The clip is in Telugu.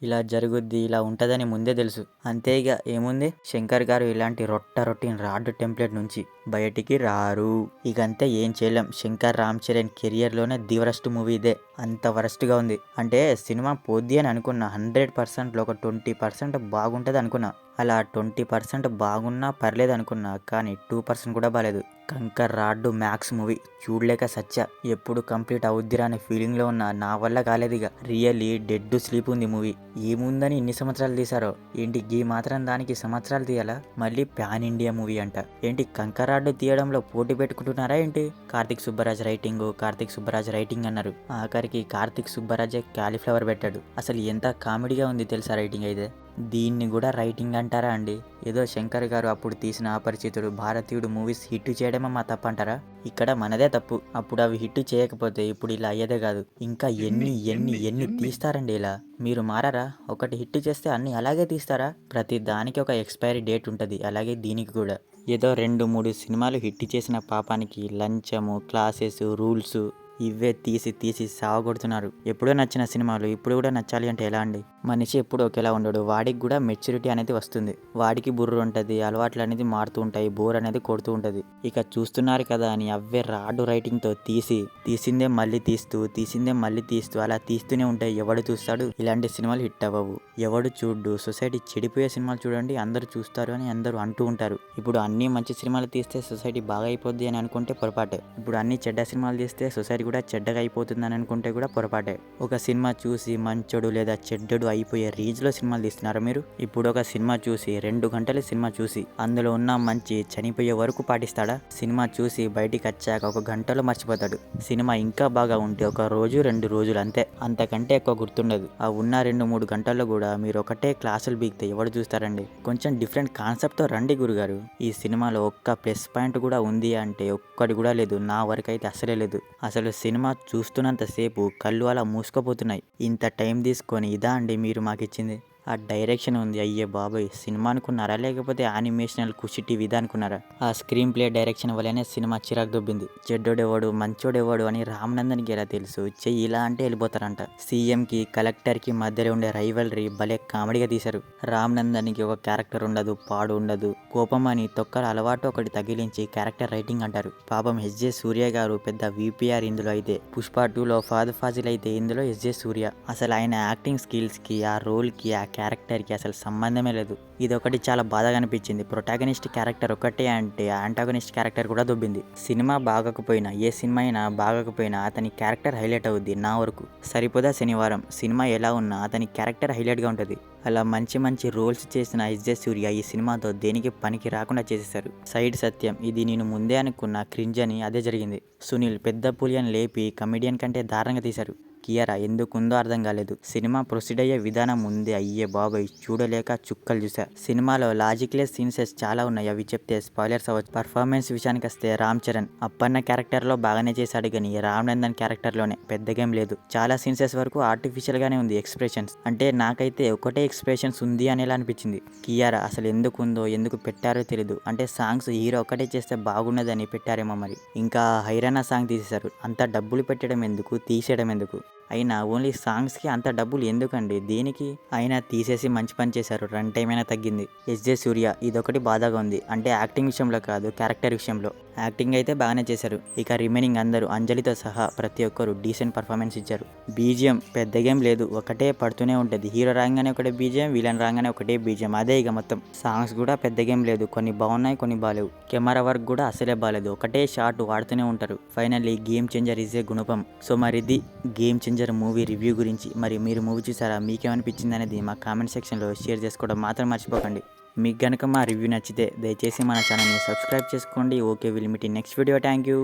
ఇలా జరుగుద్ది, ఇలా ఉంటదని ముందే తెలుసు. అంతే ఇక ఏముంది, శంకర్ గారు ఇలాంటి రొట్టిన రాడ్ టెంప్లెట్ నుంచి బయటికి రారు. ఇకంతే ఏం చేయలేం. శంకర్ రామ్ చరణ్ కెరియర్లోనే ది వరస్ట్ మూవీ ఇదే. అంత వరస్ట్గా ఉంది. అంటే సినిమా పోద్ది అని అనుకున్నా. 100%లో ఒక 20% బాగుంటుంది అనుకున్నా. అలా 20% బాగున్నా పర్లేదు అనుకున్నా. కానీ 2% కూడా బాలేదు. కంకర్ రాడ్డు మ్యాక్స్ మూవీ చూడలేక సచ్చా. ఎప్పుడు కంప్లీట్ అవుద్దిరా అనే ఫీలింగ్లో ఉన్నా. నా వల్ల కాలేదు ఇక. రియల్లీ డెడ్ స్లీప్ ఉంది మూవీ. ఏముందని ఇన్ని సంవత్సరాలు తీశారో ఏంటి, గీ మాత్రం దానికి సంవత్సరాలు తీయాలా? మళ్ళీ పాన్ ఇండియా మూవీ అంట. ఏంటి కంకర్ రాడ్డు తీయడంలో పోటీ పెట్టుకుంటున్నారా ఏంటి? కార్తిక్ సుబ్బరాజ్ రైటింగ్ అన్నారు. ఆఖరికి కార్తిక్ సుబ్బరాజే క్యాలీఫ్లవర్ పెట్టాడు. అసలు ఎంత కామెడీగా ఉంది తెలుసా రైటింగ్ అయితే. దీన్ని కూడా రైటింగ్ అంటారా అండి? ఏదో శంకర్ గారు అప్పుడు తీసిన అపరిచితుడు, భారతీయుడు మూవీస్ హిట్ చేయడమే మా తప్పు అంటారా? ఇక్కడ మనదే తప్పు. అప్పుడు అవి హిట్ చేయకపోతే ఇప్పుడు ఇలా అయ్యేదే కాదు. ఇంకా ఎన్ని తీస్తారండి ఇలా? మీరు మారారా? ఒకటి హిట్ చేస్తే అన్ని అలాగే తీస్తారా? ప్రతి దానికి ఒక ఎక్స్పైరీ డేట్ ఉంటుంది. అలాగే దీనికి కూడా. ఏదో 2-3 సినిమాలు హిట్ చేసిన పాపానికి లంచము, క్లాసెస్, రూల్స్ ఇవే తీసి సావగొడుతున్నారు. ఎప్పుడో నచ్చిన సినిమాలు ఇప్పుడు కూడా నచ్చాలి అంటే ఎలా అండి? మనిషి ఎప్పుడు ఒకేలా ఉండడు. వాడికి కూడా మెచ్యూరిటీ అనేది వస్తుంది. వాడికి బుర్ర ఉంటుంది, అలవాట్లు అనేది మారుతూ ఉంటాయి, బోర్ అనేది కొడుతూ ఉంటుంది. ఇక చూస్తున్నారు కదా అని అవే రాడు రైటింగ్తో తీసిందే మళ్ళీ తీస్తూ అలా తీస్తూనే ఉంటాయి. ఎవడు చూస్తాడు? ఇలాంటి సినిమాలు హిట్ అవ్వవు. ఎవడు చూడ్డు. సొసైటీ చెడిపోయే సినిమాలు చూడండి, అందరూ చూస్తారు అని అందరూ అంటూ ఉంటారు. ఇప్పుడు అన్ని మంచి సినిమాలు తీస్తే సొసైటీ బాగా అయిపోద్ది అని అనుకుంటే పొరపాటే. ఇప్పుడు అన్ని చెడ్డ సినిమాలు తీస్తే సొసైటీ కూడా చెడ్డగా అయిపోతుందని అనుకుంటే కూడా పొరపాటే. ఒక సినిమా చూసి మంచోడు లేదా చెడ్డడు అయిపోయే రీజ్లో సినిమాలు తీస్తున్నారు మీరు. ఇప్పుడు ఒక సినిమా చూసి 2 గంటల సినిమా చూసి అందులో ఉన్న మంచి చనిపోయే వరకు పాటిస్తాడా? సినిమా చూసి బయటికి వచ్చాక 1 గంటలో మర్చిపోతాడు. సినిమా ఇంకా బాగా ఉంటే 1 రోజు 2 రోజులు అంతే, అంతకంటే ఎక్కువ గుర్తుండదు. ఆ ఉన్న 2-3 గంటల్లో కూడా మీరు ఒకటే క్లాసులు బీగితే ఎవడు చూస్తారండి? కొంచెం డిఫరెంట్ కాన్సెప్ట్తో రండి గురుగారు. ఈ సినిమాలో ఒక్క ప్లస్ పాయింట్ కూడా ఉంది అంటే ఒక్కటి కూడా లేదు. నా వరకు అయితే అసలే లేదు. అసలు సినిమా చూస్తున్నంతసేపు కళ్ళు అలా మూసుకుపోతున్నాయి. ఇంత టైం తీసుకొని ఇదా అండి మీరు మాకు ఇచ్చింది? ఆ డైరెక్షన్ ఉంది, అయ్యే బాబాయ్, సినిమా అనుకున్నారా లేకపోతే యానిమేషనల్ ఖుషి టీవీ ఇదా అనుకున్నారా? ఆ స్క్రీన్ ప్లే డైరెక్షన్ వల్లనే సినిమా చిరాకు దొబ్బింది. చెడ్డోడెవడు మంచోడెవడు అని రామనందన్కి ఎలా తెలుసు? చెయ్యి ఇలా అంటే వెళ్ళిపోతారంట. సీఎంకి కలెక్టర్కి మధ్యలో ఉండే రైవల్రీ భలే కామెడీగా తీశారు. రామనందన్కి ఒక క్యారెక్టర్ ఉండదు, పాడు ఉండదు. కోపం అని తొక్కల అలవాటు ఒకటి తగిలించి క్యారెక్టర్ రైటింగ్ అంటారు. పాపం ఎస్జే సూర్య గారు పెద్ద విపిఆర్ ఇందులో అయితే. పుష్ప 2లో ఫాద్ ఫాజిల్ అయితే ఇందులో ఎస్జే సూర్య. అసలు ఆయన యాక్టింగ్ స్కిల్స్కి, ఆ రోల్కి, ఆ క్యారెక్టర్కి అసలు సంబంధమే లేదు. ఇది ఒకటి చాలా బాధగా అనిపించింది. ప్రొటాగనిస్ట్ క్యారెక్టర్ ఒకటే అంటే యాంటాగనిస్ట్ క్యారెక్టర్ కూడా దొబ్బింది. సినిమా బాగకపోయినా, ఏ సినిమా అయినా బాగకపోయినా అతని క్యారెక్టర్ హైలైట్ అవుద్ది. నా వరకు సరిపోదా శనివారం సినిమా ఎలా ఉన్నా అతని క్యారెక్టర్ హైలైట్గా ఉంటుంది. అలా మంచి రోల్స్ చేసిన ఎస్జే సూర్య ఈ సినిమాతో దేనికి పనికి రాకుండా చేసేశారు. సైడ్ సత్యం, ఇది నేను ముందే అనుకున్న క్రింజ్ అని అదే జరిగింది. సునీల్ పెద్ద పులియన్ లేపి కమెడియన్ కంటే దారుణంగా తీశారు. కియారా ఎందుకుందో అర్థం కాలేదు. సినిమా ప్రొసీడ్ అయ్యే విధానం ఉంది, అయ్యే బాబాయ్ చూడలేక చుక్కలు చూసా. సినిమాలో లాజిక్లెస్ సీన్సెస్ చాలా ఉన్నాయి, అవి చెప్తే స్పాయిలర్స్ అవ్వచ్చు. పర్ఫార్మెన్స్ విషయానికి వస్తే రామ్ చరణ్ అప్పన్న క్యారెక్టర్లో బాగానే చేశాడు కానీ రామనందన్ క్యారెక్టర్లోనే పెద్దగేం లేదు. చాలా సీన్సెస్ వరకు ఆర్టిఫిషియల్ గానే ఉంది ఎక్స్ప్రెషన్స్. అంటే నాకైతే ఒకటే ఎక్స్ప్రెషన్స్ ఉంది అనేలా అనిపించింది. కియారా అసలు ఎందుకుందో, ఎందుకు పెట్టారో తెలీదు. అంటే సాంగ్స్ హీరో ఒకటే చేస్తే బాగున్నదని పెట్టారేమో మరి. ఇంకా హైరానా సాంగ్ తీసేశారు. అంత డబ్బులు పెట్టడం ఎందుకు, తీసేయడం ఎందుకు? అయినా ఓన్లీ సాంగ్స్కి అంత డబ్బులు ఎందుకండి? దేనికి? అయినా తీసేసి మంచి పని చేశారు. రన్ టైం అయినా తగ్గింది. ఎస్జే సూర్య ఇదొకటి బాధగా ఉంది. అంటే యాక్టింగ్ విషయంలో కాదు, క్యారెక్టర్ విషయంలో. యాక్టింగ్ అయితే బాగానే చేశారు. ఇక రిమైనింగ్ అందరూ అంజలితో సహా ప్రతి ఒక్కరు డీసెంట్ పర్ఫార్మెన్స్ ఇచ్చారు. బీజిఎం పెద్దగేం లేదు, ఒకటే పడుతూనే ఉంటుంది. హీరో రాగానే ఒకటే బీజిఎం, విలన్ రాగానే ఒకటే బీజిఎం, అదే ఇక మొత్తం. సాంగ్స్ కూడా పెద్దగేం లేదు, కొన్ని బాగున్నాయి, కొన్ని బాలేవు. కెమెరా వర్క్ కూడా అసలే బాలేదు, ఒకటే షాట్ వాడుతూనే ఉంటారు. Finally Game Changer is a గుణపం. సో మరిది గేమ్ చేంజర్ మూవీ రివ్యూ గురించి. మరి మీరు మూవీ చూసారా? మీకేమనిపించింది అనేది మా కామెంట్ సెక్షన్లో షేర్ చేసుకోవడం మాత్రం మర్చిపోకండి. మీకు కనుక మా రివ్యూ నచ్చితే దయచేసి మన ఛానల్ని సబ్స్క్రైబ్ చేసుకోండి. Okay, will meet in next video. Thank you.